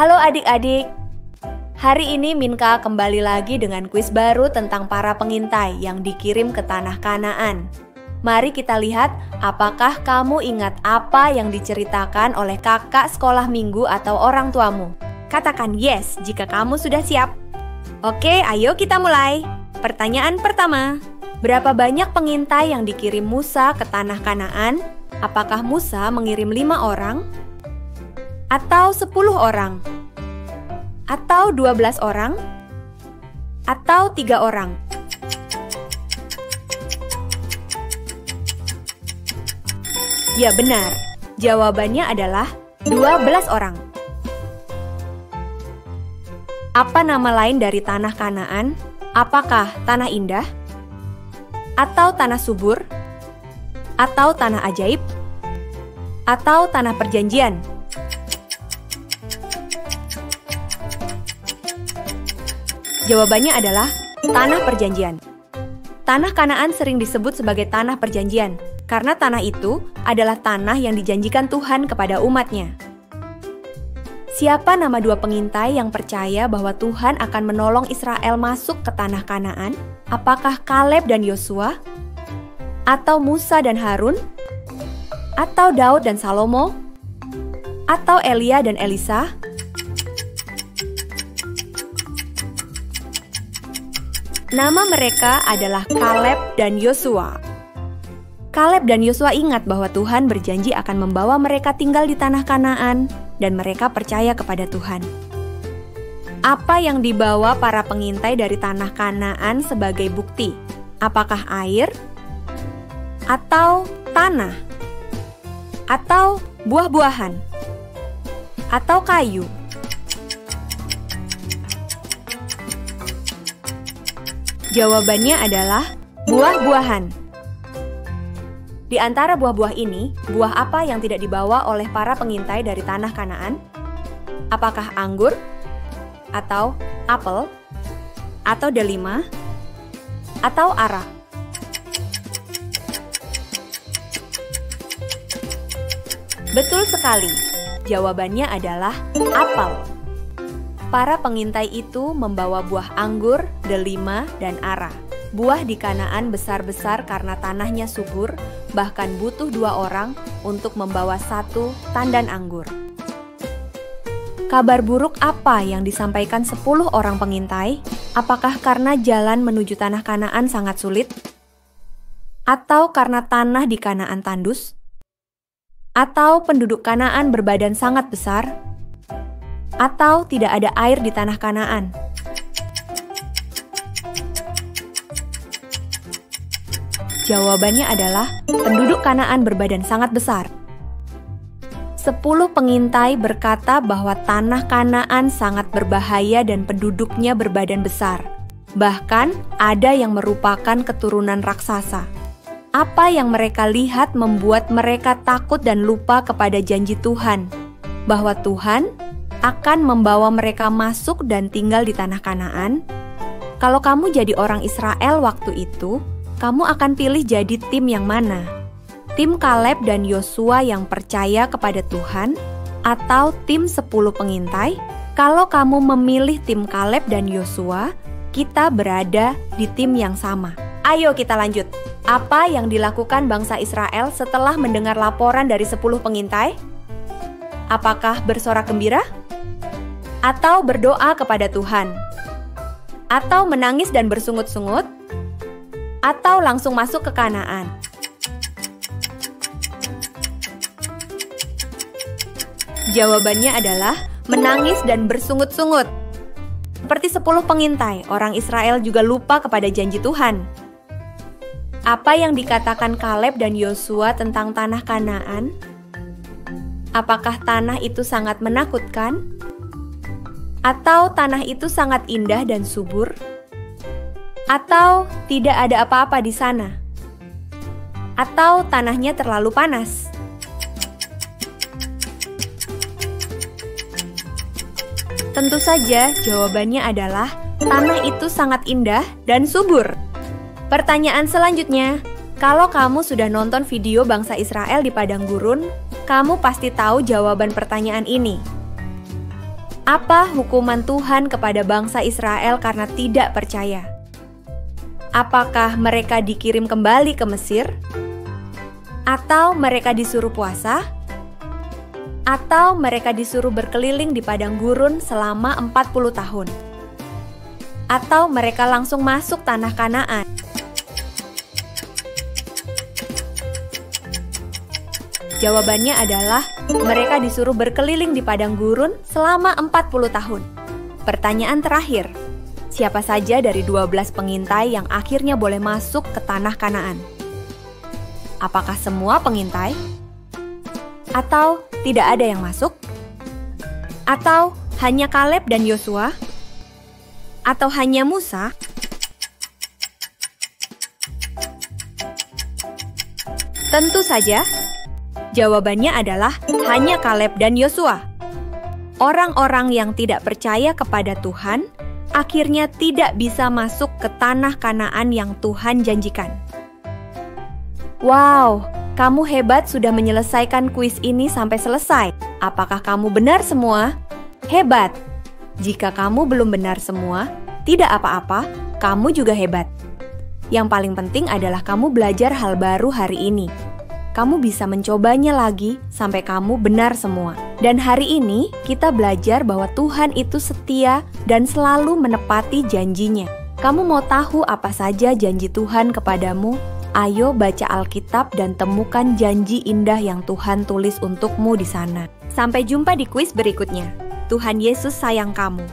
Halo adik-adik, hari ini Minka kembali lagi dengan kuis baru tentang para pengintai yang dikirim ke tanah Kanaan. Mari kita lihat apakah kamu ingat apa yang diceritakan oleh kakak sekolah minggu atau orang tuamu. Katakan yes jika kamu sudah siap. Oke, ayo kita mulai. Pertanyaan pertama, berapa banyak pengintai yang dikirim Musa ke tanah Kanaan? Apakah Musa mengirim 5 orang? Atau 10 orang? Atau 12 orang? Atau 3 orang? Ya benar, jawabannya adalah 12 orang. Apa nama lain dari tanah Kanaan? Apakah tanah indah? Atau tanah subur? Atau tanah ajaib? Atau tanah perjanjian? Jawabannya adalah tanah perjanjian. Tanah Kanaan sering disebut sebagai tanah perjanjian, karena tanah itu adalah tanah yang dijanjikan Tuhan kepada umatnya. Siapa nama 2 pengintai yang percaya bahwa Tuhan akan menolong Israel masuk ke tanah Kanaan? Apakah Kaleb dan Yosua? Atau Musa dan Harun? Atau Daud dan Salomo? Atau Elia dan Elisa? Nama mereka adalah Kaleb dan Yosua. Kaleb dan Yosua ingat bahwa Tuhan berjanji akan membawa mereka tinggal di tanah Kanaan, dan mereka percaya kepada Tuhan. Apa yang dibawa para pengintai dari tanah Kanaan sebagai bukti? Apakah air? Atau tanah? Atau buah-buahan? Atau kayu? Jawabannya adalah buah-buahan. Di antara buah-buah ini, buah apa yang tidak dibawa oleh para pengintai dari tanah Kanaan? Apakah anggur? Atau apel? Atau delima? Atau ara? Betul sekali, jawabannya adalah apel. Para pengintai itu membawa buah anggur, delima, dan ara. Buah di Kanaan besar-besar karena tanahnya subur, bahkan butuh 2 orang untuk membawa 1 tandan anggur. Kabar buruk apa yang disampaikan 10 orang pengintai? Apakah karena jalan menuju tanah Kanaan sangat sulit? Atau karena tanah di Kanaan tandus? Atau penduduk Kanaan berbadan sangat besar? Atau tidak ada air di tanah Kanaan? Jawabannya adalah penduduk Kanaan berbadan sangat besar. 10 pengintai berkata bahwa tanah Kanaan sangat berbahaya dan penduduknya berbadan besar. Bahkan ada yang merupakan keturunan raksasa. Apa yang mereka lihat membuat mereka takut dan lupa kepada janji Tuhan, bahwa Tuhan akan membawa mereka masuk dan tinggal di tanah Kanaan. Kalau kamu jadi orang Israel waktu itu, kamu akan pilih jadi tim yang mana? Tim Kaleb dan Yosua yang percaya kepada Tuhan, atau tim 10 pengintai? Kalau kamu memilih tim Kaleb dan Yosua, kita berada di tim yang sama. Ayo kita lanjut. Apa yang dilakukan bangsa Israel setelah mendengar laporan dari 10 pengintai? Apakah bersorak gembira? Atau berdoa kepada Tuhan? Atau menangis dan bersungut-sungut? Atau langsung masuk ke Kanaan? Jawabannya adalah menangis dan bersungut-sungut. Seperti 10 pengintai, orang Israel juga lupa kepada janji Tuhan. Apa yang dikatakan Kaleb dan Yosua tentang tanah Kanaan? Apakah tanah itu sangat menakutkan? Atau tanah itu sangat indah dan subur? Atau tidak ada apa-apa di sana? Atau tanahnya terlalu panas? Tentu saja jawabannya adalah tanah itu sangat indah dan subur. Pertanyaan selanjutnya, kalau kamu sudah nonton video bangsa Israel di padang gurun, kamu pasti tahu jawaban pertanyaan ini. Apa hukuman Tuhan kepada bangsa Israel karena tidak percaya? Apakah mereka dikirim kembali ke Mesir? Atau mereka disuruh puasa? Atau mereka disuruh berkeliling di padang gurun selama 40 tahun? Atau mereka langsung masuk tanah Kanaan? Jawabannya adalah mereka disuruh berkeliling di padang gurun selama 40 tahun. Pertanyaan terakhir, siapa saja dari 12 pengintai yang akhirnya boleh masuk ke tanah Kanaan? Apakah semua pengintai? Atau tidak ada yang masuk? Atau hanya Kaleb dan Yosua? Atau hanya Musa? Tentu saja, jawabannya adalah hanya Kaleb dan Yosua. Orang-orang yang tidak percaya kepada Tuhan akhirnya tidak bisa masuk ke tanah Kanaan yang Tuhan janjikan. Wow, kamu hebat sudah menyelesaikan kuis ini sampai selesai. Apakah kamu benar semua? Hebat! Jika kamu belum benar semua, tidak apa-apa, kamu juga hebat. Yang paling penting adalah kamu belajar hal baru hari ini. Kamu bisa mencobanya lagi sampai kamu benar semua. Dan hari ini kita belajar bahwa Tuhan itu setia dan selalu menepati janjinya. Kamu mau tahu apa saja janji Tuhan kepadamu? Ayo baca Alkitab dan temukan janji indah yang Tuhan tulis untukmu di sana. Sampai jumpa di kuis berikutnya. Tuhan Yesus sayang kamu.